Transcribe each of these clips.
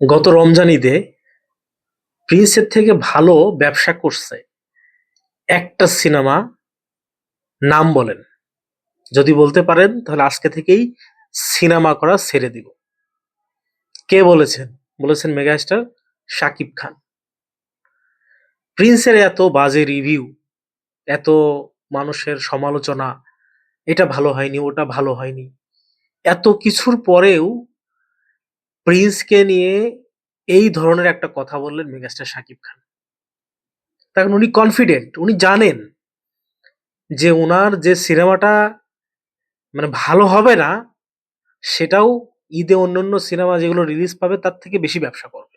গত রমজান ঈদে প্রিন্সের থেকে ভালো ব্যবসা করছে একটা সিনেমা, নাম বলেন। যদি বলতে পারেন তাহলে আজকে থেকেই সিনেমা করা ছেড়ে দিব। কে বলেছেন? বলেছেন মেগাস্টার শাকিব খান। প্রিন্সের এত বাজে রিভিউ, এত মানুষের সমালোচনা, এটা ভালো হয়নি, ওটা ভালো হয়নি, এত কিছুর পরেও প্রিন্সকে নিয়ে এই ধরনের একটা কথা বললেন মেগাস্টার শাকিব খান। তার কারণ উনি কনফিডেন্ট, উনি জানেন যে ওনার যে সিনেমাটা ভালো হবে না, সেটাও ঈদে অন্যান্য সিনেমা যেগুলো রিলিজ পাবে তার থেকে বেশি ব্যবসা করবে।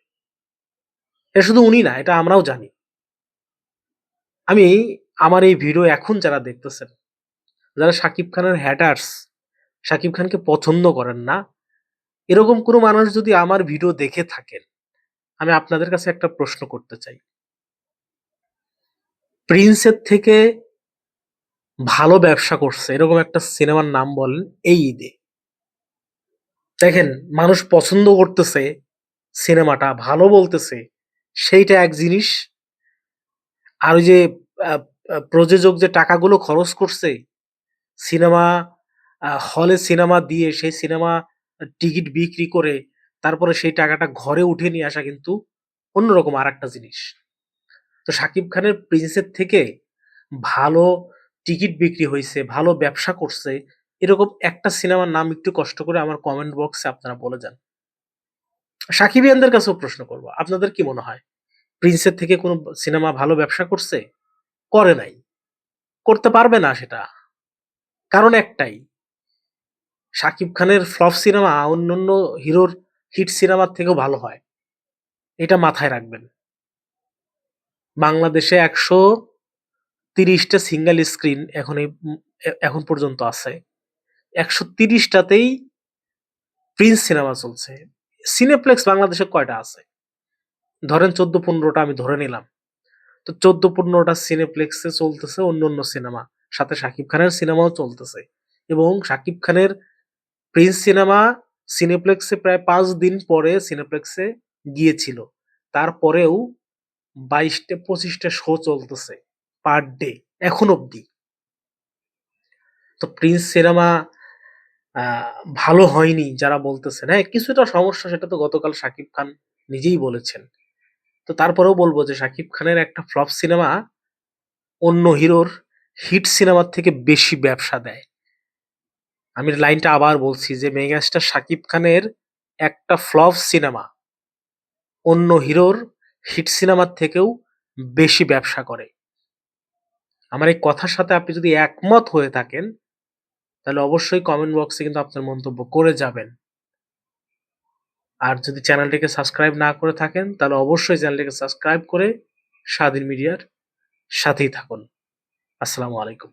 এটা শুধু উনি না, এটা আমরাও জানি। আমি আমার এই ভিডিও এখন যারা দেখতেছেন, যারা শাকিব খানের হ্যাটার্স, শাকিব খানকে পছন্দ করেন না, এরকম কোনো মানুষ যদি আমার ভিডিও দেখে থাকেন, আমি আপনাদের কাছে একটা প্রশ্ন করতে চাই। প্রিন্সের থেকে ভালো ব্যবসা করছে এরকম একটা সিনেমার নাম বলেন এই ঈদে। দেখেন, মানুষ পছন্দ করতেছে, সিনেমাটা ভালো বলতেছে, সেইটা এক জিনিস। আর ওই যে প্রযোজক যে টাকাগুলো খরচ করছে সিনেমা হলে সিনেমা দিয়ে, সেই সিনেমা টিকিট বিক্রি করে তারপরে সেই টাকাটা ঘরে উঠে নিয়ে আসা কিন্তু অন্যরকম আর একটা জিনিস। তো শাকিব খানের প্রিন্সের থেকে ভালো টিকিট বিক্রি হয়েছে, ভালো ব্যবসা করছে, এরকম একটা সিনেমার নাম একটু কষ্ট করে আমার কমেন্ট বক্সে আপনারা বলে যান। সাকিবিয়ানদের কাছেও প্রশ্ন করবো, আপনাদের কি মনে হয় প্রিন্সের থেকে কোনো সিনেমা ভালো ব্যবসা করছে? করে নাই, করতে পারবে না সেটা। কারণ একটাই, শাকিব খানের ফ্লপ সিনেমা অন্যান্য হিরোর হিট সিনেমার থেকেও ভালো হয়। এটা মাথায় রাখবেন। বাংলাদেশে 130টা সিঙ্গেল স্ক্রিন এখন পর্যন্ত আছে। 130টাতেই প্রিন্স সিনেমা চলছে। সিনেপ্লেক্স বাংলাদেশে কয়টা আছে? ধরেন 14-15টা আমি ধরে নিলাম। তো 14-15টা সিনেপ্লেক্সে চলতেছে অন্যান্য সিনেমা, সাথে শাকিব খানের সিনেমাও চলতেছে। এবং শাকিব খানের প্রিন্স সিনেমা সিনেপ্লেক্সে প্রায় 5 দিন পরে সিনেপ্লেক্সে গিয়েছিল। তারপরেও 22টা 25টা শো চলতেছে পার ডে এখন অব্দি। তো প্রিন্স সিনেমা ভালো হয়নি যারা বলতেছেন, হ্যাঁ কিছুটা সমস্যা, সেটা তো গতকাল শাকিব খান নিজেই বলেছেন। তো তারপরেও বলবো যে শাকিব খানের একটা ফ্লপ সিনেমা অন্য হিরোর হিট সিনেমার থেকে বেশি ব্যবসা দেয়। আমি লাইনটা আবার বলছি যে মেগাস্টার শাকিব খানের একটা ফ্লপ সিনেমা অন্য হিরোর হিট সিনেমার থেকেও বেশি ব্যবসা করে। আমার এই কথার সাথে আপনি যদি একমত হয়ে থাকেন তাহলে অবশ্যই কমেন্ট বক্সে কিন্তু আপনার মন্তব্য করে যাবেন। আর যদি চ্যানেলটিকে সাবস্ক্রাইব না করে থাকেন তাহলে অবশ্যই চ্যানেলটিকে সাবস্ক্রাইব করে স্বাধীন মিডিয়ার সাথেই থাকুন। আসসালামু আলাইকুম।